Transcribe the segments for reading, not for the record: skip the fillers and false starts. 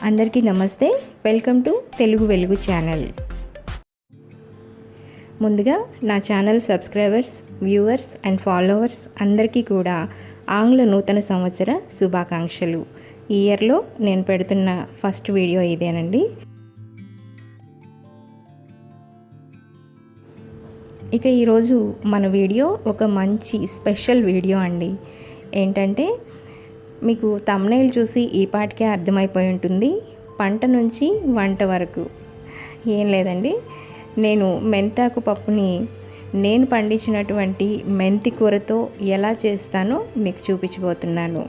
అందరికీ నమస్తే. Welcome to Telugu వెలుగు ఛానల్. ముందుగా నా channel subscribers, viewers and followers అందరికీ కూడా ఆంగ్ల నూతన సంవత్సర శుభాకాంక్షలు. ఈ ఇయర్లో నేను పెడుతున్న ఫస్ట్ వీడియో ఇదేనండి. ఇక ఈరోజు మన వీడియో ఒక మంచి స్పెషల్ వీడియో అండి. ఏంటంటే మీకు థంబ్నెయిల్ చూసి ఈ పాటికే అర్థమైపోయి ఉంటుంది. పంట నుంచి వంట వరకు ఏం లేదండి. నేను మెంతాకు పప్పుని నేను పండించినటువంటి మెంతి కూరతో ఎలా చేస్తానో మీకు చూపించబోతున్నాను.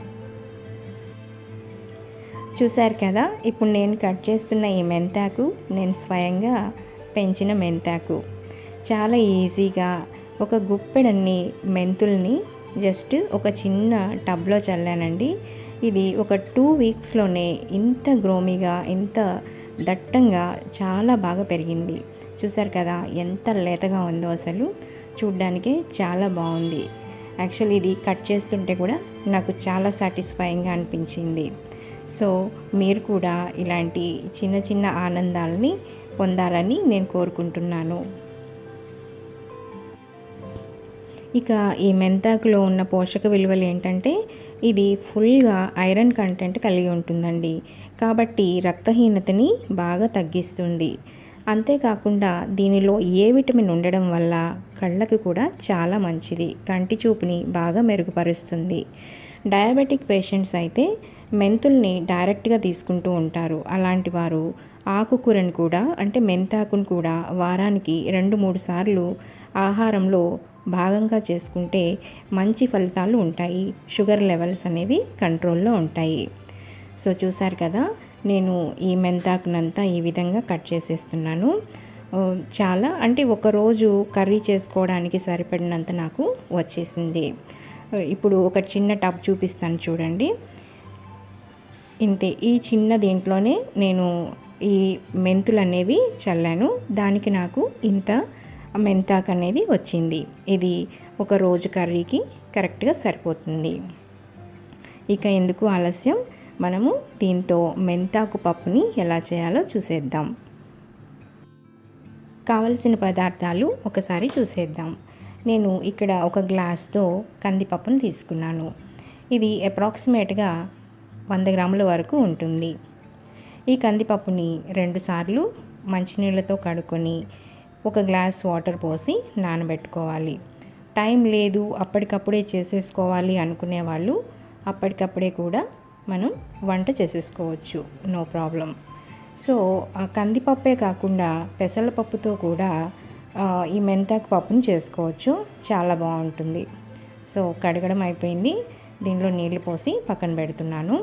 చూశారు కదా, ఇప్పుడు నేను కట్ చేస్తున్న ఈ మెంతాకు నేను స్వయంగా పెంచిన మెంతాకు. చాలా ఈజీగా ఒక గుప్పెడన్ని మెంతుల్ని జస్ట్ ఒక చిన్న టబ్లో చల్లానండి. ఇది ఒక 2 వీక్స్లోనే ఇంత గ్రోమీగా, ఇంత దట్టంగా చాలా బాగా పెరిగింది. చూసారు కదా ఎంత లేతగా ఉందో, అసలు చూడ్డానికి చాలా బాగుంది. యాక్చువల్లీ ఇది కట్ చేస్తుంటే కూడా నాకు చాలా సాటిస్ఫైయింగ్గా అనిపించింది. సో మీరు కూడా ఇలాంటి చిన్న చిన్న ఆనందాలని పొందాలని నేను కోరుకుంటున్నాను. ఇక ఈ మెంతాకులో ఉన్న పోషక విలువలు ఏంటంటే ఇది ఫుల్గా ఐరన్ కంటెంట్ కలిగి ఉంటుందండి. కాబట్టి రక్తహీనతని బాగా తగ్గిస్తుంది. అంతేకాకుండా దీనిలో ఏ విటమిన్ ఉండడం వల్ల కళ్ళకి కూడా చాలా మంచిది. కంటి చూపుని బాగా మెరుగుపరుస్తుంది. డయాబెటిక్ పేషెంట్స్ అయితే మెంతుల్ని డైరెక్ట్గా తీసుకుంటూ ఉంటారు. అలాంటి వారు ఆకుకూరను కూడా, అంటే మెంతాకును కూడా వారానికి 2-3 సార్లు ఆహారంలో భాగంగా చేసుకుంటే మంచి ఫలితాలు ఉంటాయి. షుగర్ లెవెల్స్ అనేవి కంట్రోల్లో ఉంటాయి. సో చూసారు కదా, నేను ఈ మెంతాకునంతా ఈ విధంగా కట్ చేసేస్తున్నాను. చాలా అంటే ఒకరోజు కర్రీ చేసుకోవడానికి సరిపడినంత నాకు వచ్చేసింది. ఇప్పుడు ఒక చిన్న టబ్ చూపిస్తాను చూడండి. ఇంతే, ఈ చిన్న దీంట్లోనే నేను ఈ మెంతులు అనేవి చల్లాను. దానికి నాకు ఇంత మెంతాకు అనేది వచ్చింది. ఇది ఒక రోజు కర్రీకి కరెక్ట్గా సరిపోతుంది. ఇక ఎందుకు ఆలస్యం, మనము దీంతో మెంతాకు పప్పుని ఎలా చేయాలో చూసేద్దాం. కావలసిన పదార్థాలు ఒకసారి చూసేద్దాం. నేను ఇక్కడ ఒక గ్లాస్తో కందిపప్పును తీసుకున్నాను. ఇది అప్రాక్సిమేట్గా 100 గ్రాముల వరకు ఉంటుంది. ఈ కందిపప్పుని 2 సార్లు మంచినీళ్ళతో కడుక్కొని ఒక గ్లాస్ వాటర్ పోసి నానబెట్టుకోవాలి. టైం లేదు, అప్పటికప్పుడే చేసేసుకోవాలి అనుకునే వాళ్ళు అప్పటికప్పుడే కూడా మనం వంట చేసేసుకోవచ్చు, నో ప్రాబ్లం. సో ఆ కందిపప్పే కాకుండా పెసరపప్పుతో కూడా ఈ మెంతాకు పప్పుని చేసుకోవచ్చు, చాలా బాగుంటుంది. సో కడగడం అయిపోయింది. దీనిలో నీళ్లు పోసి పక్కన పెడుతున్నాను.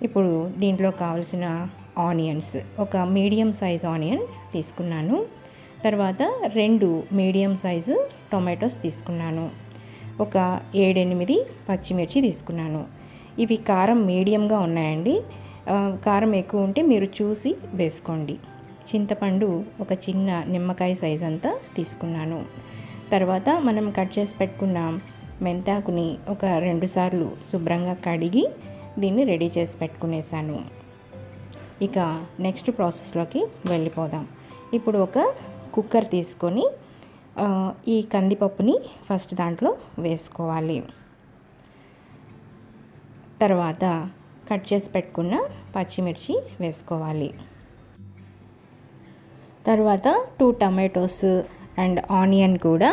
ఇప్పుడు దీంట్లో కావాల్సిన ఆనియన్స్, ఒక మీడియం సైజ్ ఆనియన్ తీసుకున్నాను. తర్వాత 2 మీడియం సైజు టొమాటోస్ తీసుకున్నాను. ఒక 7-8 పచ్చిమిర్చి తీసుకున్నాను. ఇవి కారం మీడియంగా ఉన్నాయండి. కారం ఎక్కువ ఉంటే మీరు చూసి వేసుకోండి. చింతపండు ఒక చిన్న నిమ్మకాయ సైజ్ అంతా తీసుకున్నాను. తర్వాత మనం కట్ చేసి పెట్టుకున్న మెంతాకుని ఒక 2 సార్లు శుభ్రంగా కడిగి దీన్ని రెడీ చేసి పెట్టుకునేసాను. ఇక నెక్స్ట్ ప్రాసెస్లోకి వెళ్ళిపోదాం. ఇప్పుడు ఒక కుక్కర్ తీసుకొని ఈ కందిపప్పుని ఫస్ట్ దాంట్లో వేసుకోవాలి. తర్వాత కట్ చేసి పెట్టుకున్న పచ్చిమిర్చి వేసుకోవాలి. తర్వాత 2 టమాటోస్ అండ్ ఆనియన్ కూడా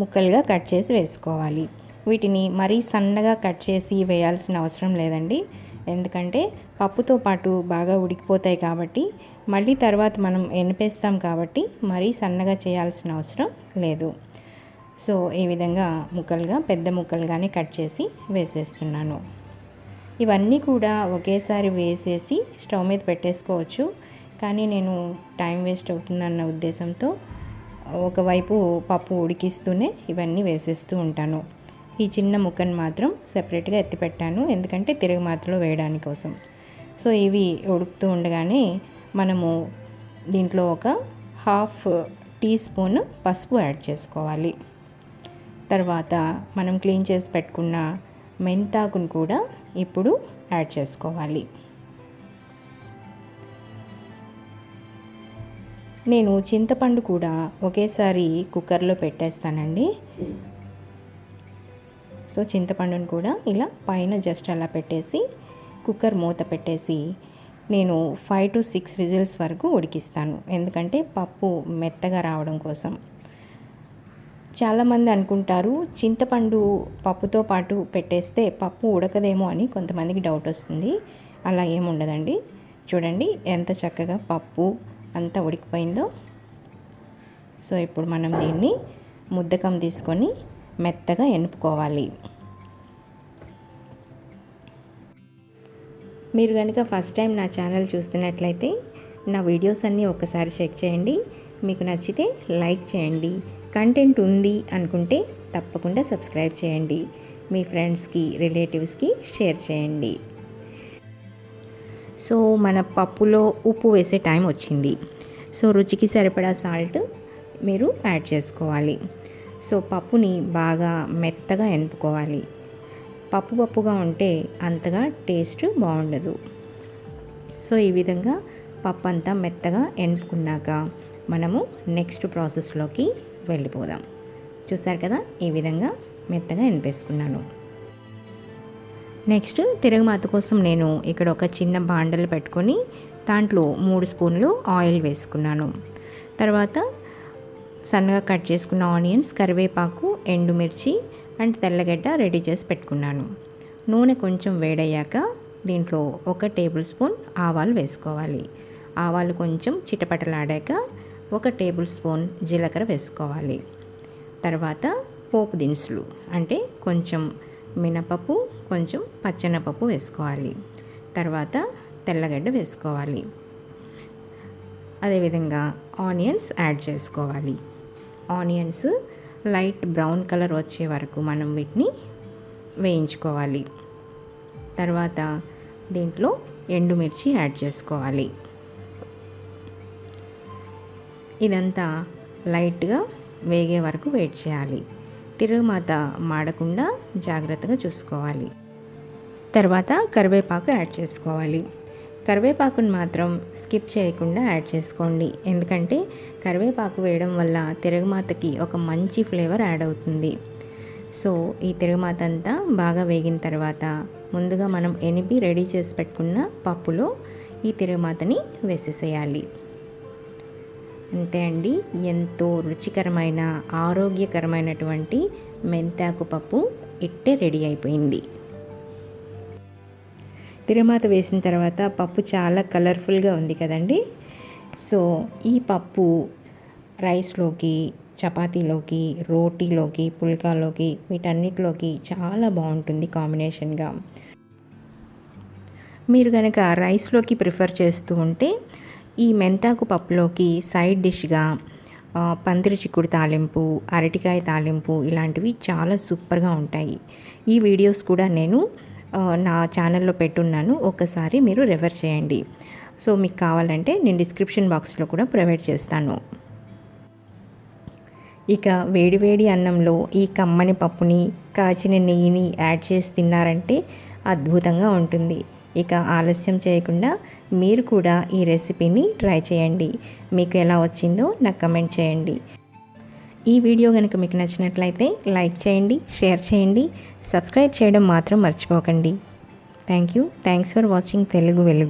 ముక్కలుగా కట్ చేసి వేసుకోవాలి. వీటిని మరీ సన్నగా కట్ చేసి వేయాల్సిన అవసరం లేదండి. ఎందుకంటే పప్పుతో పాటు బాగా ఉడికిపోతాయి కాబట్టి, మళ్ళీ తర్వాత మనం ఎనిపేస్తాం కాబట్టి మరీ సన్నగా చేయాల్సిన అవసరం లేదు. సో ఈ విధంగా ముక్కలుగా, పెద్ద ముక్కలుగానే కట్ చేసి వేసేస్తున్నాను. ఇవన్నీ కూడా ఒకేసారి వేసేసి స్టవ్ మీద పెట్టేసుకోవచ్చు. కానీ నేను టైం వేస్ట్ అవుతుందన్న ఉద్దేశంతో ఒకవైపు పప్పు ఉడికిస్తూనే ఇవన్నీ వేసేస్తూ ఉంటాను. ఈ చిన్న ముక్కను మాత్రం సెపరేట్గా ఎత్తిపెట్టాను, ఎందుకంటే తిరగమాతలో వేయడానికి కోసం. సో ఇవి ఉడుకుతూ ఉండగానే మనము దీంట్లో ఒక 1/2 టీ స్పూన్ పసుపు యాడ్ చేసుకోవాలి. తర్వాత మనం క్లీన్ చేసి పెట్టుకున్న మెంతాకును కూడా ఇప్పుడు యాడ్ చేసుకోవాలి. నేను చింతపండు కూడా ఒకేసారి కుక్కర్లో పెట్టేస్తానండి. సో చింతపండును కూడా ఇలా పైన జస్ట్ అలా పెట్టేసి కుక్కర్ మూత పెట్టేసి నేను 5 to 6 విజిల్స్ వరకు ఉడికిస్తాను. ఎందుకంటే పప్పు మెత్తగా రావడం కోసం. చాలామంది అనుకుంటారు చింతపండు పప్పుతో పాటు పెట్టేస్తే పప్పు ఉడకదేమో అని కొంతమందికి డౌట్ వస్తుంది. అలా ఏముండదండి. చూడండి ఎంత చక్కగా పప్పు అంతా ఉడికిపోయిందో. సో ఇప్పుడు మనం దీన్ని ముద్దకం తీసుకొని మెత్తగా ఎనుపుకోవాలి. మీరు కనుక ఫస్ట్ టైం నా ఛానల్ చూస్తున్నట్లయితే నా వీడియోస్ అన్నీ ఒకసారి చెక్ చేయండి. మీకు నచ్చితే లైక్ చేయండి. కంటెంట్ ఉంది అనుకుంటే తప్పకుండా సబ్స్క్రైబ్ చేయండి. మీ ఫ్రెండ్స్కి రిలేటివ్స్కి షేర్ చేయండి. సో మన పప్పులో ఉప్పు వేసే టైం వచ్చింది. సో రుచికి సరిపడా సాల్ట్ మీరు యాడ్ చేసుకోవాలి. సో పప్పుని బాగా మెత్తగా ఎనుపుకోవాలి. పప్పుగా ఉంటే అంతగా టేస్ట్ బాగుండదు. సో ఈ విధంగా పప్పు అంతా మెత్తగా ఎనుపుకున్నాక మనము నెక్స్ట్ ప్రాసెస్లోకి వెళ్ళిపోదాం. చూసారు కదా, ఈ విధంగా మెత్తగా ఎనిపేసుకున్నాను. నెక్స్ట్ తిరగమాత కోసం నేను ఇక్కడ ఒక చిన్న బాండలు పెట్టుకొని దాంట్లో 3 స్పూన్లు ఆయిల్ వేసుకున్నాను. తర్వాత సన్నగా కట్ చేసుకున్న ఆనియన్స్, కరివేపాకు, ఎండుమిర్చి అండ్ తెల్లగడ్డ రెడీ చేసి పెట్టుకున్నాను. నూనె కొంచెం వేడయ్యాక దీంట్లో 1 టేబుల్ స్పూన్ ఆవాలు వేసుకోవాలి. ఆవాలు కొంచెం చిటపటలాడాక 1 టేబుల్ స్పూన్ జీలకర్ర వేసుకోవాలి. తర్వాత పోపు దినుసులు అంటే కొంచెం మినపప్పు, కొంచెం పచ్చెనపప్పు వేసుకోవాలి. తర్వాత తెల్లగడ్డ వేసుకోవాలి. అదేవిధంగా ఆనియన్స్ యాడ్ చేసుకోవాలి. ఆనియన్స్ లైట్ బ్రౌన్ కలర్ వచ్చే వరకు మనం వీటిని వేయించుకోవాలి. తర్వాత దీంట్లో ఎండుమిర్చి యాడ్ చేసుకోవాలి. ఇదంతా లైట్గా వేగే వరకు వెయిట్ చేయాలి. తిరుగుమాత మాడకుండా జాగ్రత్తగా చూసుకోవాలి. తర్వాత కరివేపాకు యాడ్ చేసుకోవాలి. కరివేపాకును మాత్రం స్కిప్ చేయకుండా యాడ్ చేసుకోండి. ఎందుకంటే కరివేపాకు వేయడం వల్ల తిరగమాతకి ఒక మంచి ఫ్లేవర్ యాడ్ అవుతుంది. సో ఈ తిరగమాత అంతా బాగా వేగిన తర్వాత ముందుగా మనం ఎనిపి రెడీ చేసి పెట్టుకున్న పప్పులో ఈ తిరగమాతని వేసేసేయాలి. అంతే అండి, ఎంతో రుచికరమైన ఆరోగ్యకరమైనటువంటి మెంతాకు పప్పు ఇట్టే రెడీ అయిపోయింది. తిరగమాత వేసిన తర్వాత పప్పు చాలా కలర్ఫుల్గా ఉంది కదండి. సో ఈ పప్పు రైస్లోకి, చపాతీలోకి, రోటీలోకి, పుల్కాలోకి వీటన్నిటిలోకి చాలా బాగుంటుంది కాంబినేషన్గా. మీరు కనుక రైస్లోకి ప్రిఫర్ చేస్తూ ఉంటే ఈ మెంతాకు పప్పులోకి సైడ్ డిష్గా పందిరి చిక్కుడు తాలింపు, అరటికాయ తాలింపు ఇలాంటివి చాలా సూపర్గా ఉంటాయి. ఈ వీడియోస్ కూడా నేను నా ఛానల్లో పెట్టున్నాను, ఒకసారి మీరు రెఫర్ చేయండి. సో మీకు కావాలంటే నేను డిస్క్రిప్షన్ బాక్స్లో కూడా ప్రొవైడ్ చేస్తాను. ఇక వేడివేడి అన్నంలో ఈ కమ్మని పప్పుని, కాచిన నెయ్యిని యాడ్ చేసి తిన్నారంటే అద్భుతంగా ఉంటుంది. ఇక ఆలస్యం చేయకుండా మీరు కూడా ఈ రెసిపీని ట్రై చేయండి. మీకు ఎలా వచ్చిందో నాకు కమెంట్ చేయండి. ఈ వీడియో కనుక మీకు నచ్చినట్లయితే లైక్ చేయండి, షేర్ చేయండి, సబ్స్క్రైబ్ చేయడం మాత్రం మర్చిపోకండి. థ్యాంక్స్ ఫర్ వాచింగ్ తెలుగు వెలుగు.